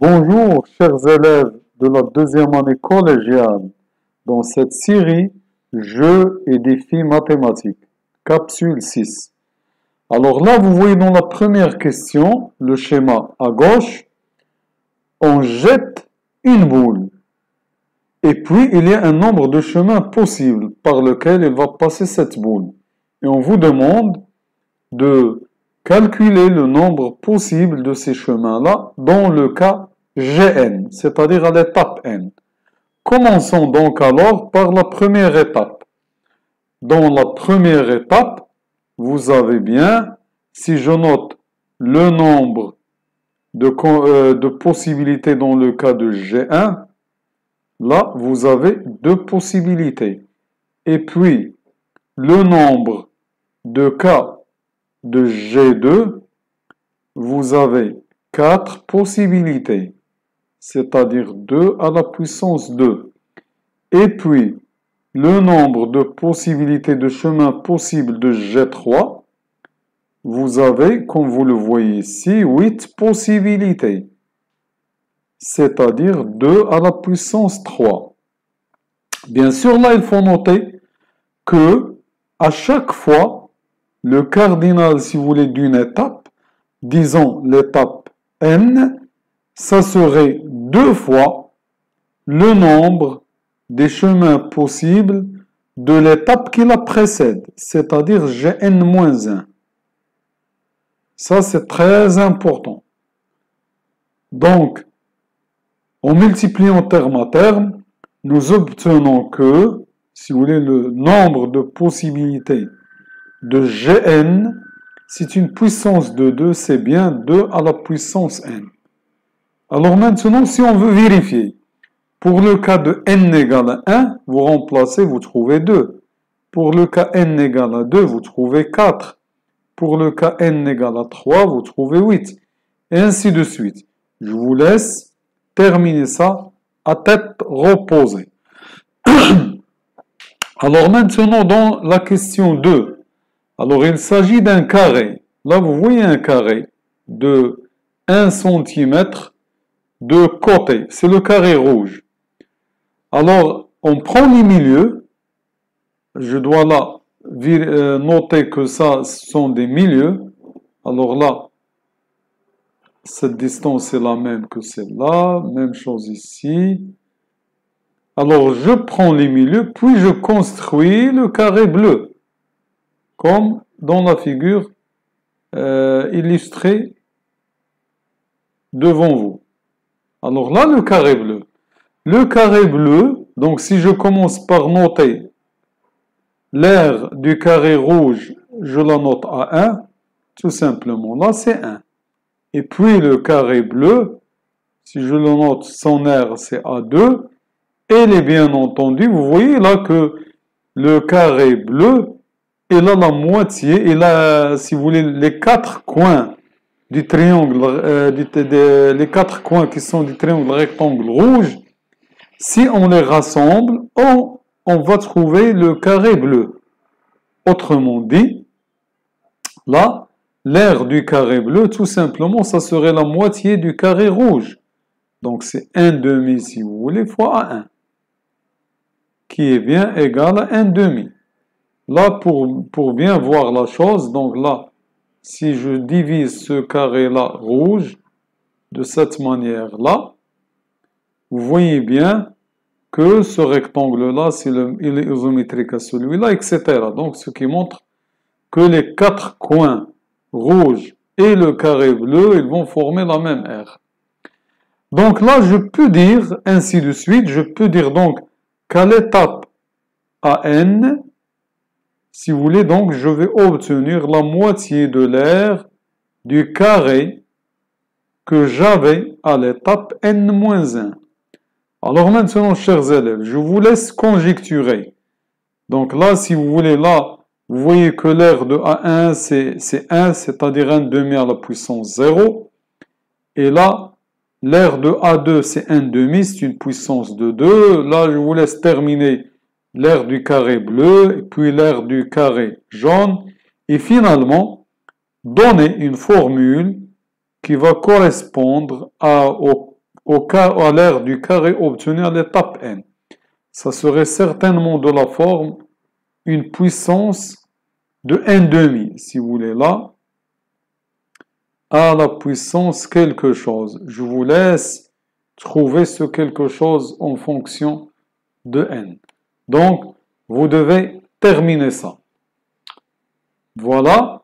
Bonjour, chers élèves de la deuxième année collégiale. Dans cette série, Jeux et défis mathématiques, capsule 6. Alors là, vous voyez dans la première question, le schéma à gauche, on jette une boule. Et puis, il y a un nombre de chemins possibles par lequel il va passer cette boule. Et on vous demande de calculer le nombre possible de ces chemins-là dans le cas Gn, c'est-à-dire à l'étape n. Commençons donc alors par la première étape. Dans la première étape, vous avez bien, si je note le nombre de possibilités dans le cas de G1, là, vous avez deux possibilités. Et puis, le nombre de cas de G2, vous avez 4 possibilités, c'est-à-dire 2 à la puissance 2. Et puis, le nombre de possibilités de chemins possibles de G3, vous avez, comme vous le voyez ici, 8 possibilités, c'est-à-dire 2 à la puissance 3. Bien sûr, là, il faut noter que à chaque fois, le cardinal, si vous voulez, d'une étape, disons l'étape n, ça serait 2 fois le nombre des chemins possibles de l'étape qui la précède, c'est-à-dire Gn-1. Ça, c'est très important. Donc, en multipliant terme à terme, nous obtenons que, si vous voulez, le nombre de possibilités de Gn, c'est une puissance de 2, c'est bien 2 à la puissance n. Alors maintenant, si on veut vérifier, pour le cas de n égale à 1, vous remplacez, vous trouvez 2. Pour le cas n égale à 2, vous trouvez 4. Pour le cas n égale à 3, vous trouvez 8. Et ainsi de suite. Je vous laisse terminer ça à tête reposée. Alors maintenant, dans la question 2, alors il s'agit d'un carré. Là, vous voyez un carré de 1 cm de côté. C'est le carré rouge. Alors, on prend les milieux. Je dois là noter que ça sont des milieux. Alors là, cette distance est la même que celle-là. Même chose ici. Alors, je prends les milieux, puis je construis le carré bleu. Comme dans la figure illustrée devant vous. Alors là, le carré bleu. Le carré bleu, donc si je commence par noter l'aire du carré rouge, je la note à 1, tout simplement. Là, c'est 1. Et puis le carré bleu, si je le note, son aire, c'est à 2. Et il est bien entendu, vous voyez là que le carré bleu, il a la moitié, il a, si vous voulez, les 4 coins du triangle, les 4 coins qui sont du triangle rectangle rouge. Si on les rassemble, on va trouver le carré bleu. Autrement dit, là, l'aire du carré bleu, tout simplement, ça serait la moitié du carré rouge. Donc, c'est 1 demi, si vous voulez, fois 1, qui est bien égal à 1 demi. Là, pour bien voir la chose, donc là, si je divise ce carré-là rouge, de cette manière-là, vous voyez bien que ce rectangle-là, il est isométrique à celui-là, etc. Donc, ce qui montre que les 4 coins rouges et le carré bleu, ils vont former la même aire. Donc là, je peux dire, ainsi de suite, je peux dire donc qu'à l'étape AN, si vous voulez, donc, je vais obtenir la moitié de l'aire du carré que j'avais à l'étape n-1. Alors maintenant, chers élèves, je vous laisse conjecturer. Donc là, si vous voulez, là, vous voyez que l'aire de A1, c'est 1, c'est-à-dire 1 demi à la puissance 0. Et là, l'aire de A2, c'est 1 demi, c'est une puissance de 2. Là, je vous laisse terminer l'aire du carré bleu, et puis l'aire du carré jaune. Et finalement, donner une formule qui va correspondre au à l'aire du carré obtenu à l'étape n. Ça serait certainement de la forme une puissance de n demi, si vous voulez, là, à la puissance quelque chose. Je vous laisse trouver ce quelque chose en fonction de n. Donc, vous devez terminer ça. Voilà.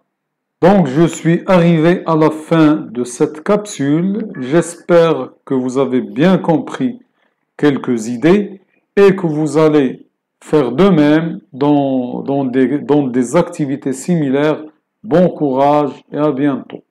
Donc, je suis arrivé à la fin de cette capsule. J'espère que vous avez bien compris quelques idées et que vous allez faire de même dans des activités similaires. Bon courage et à bientôt.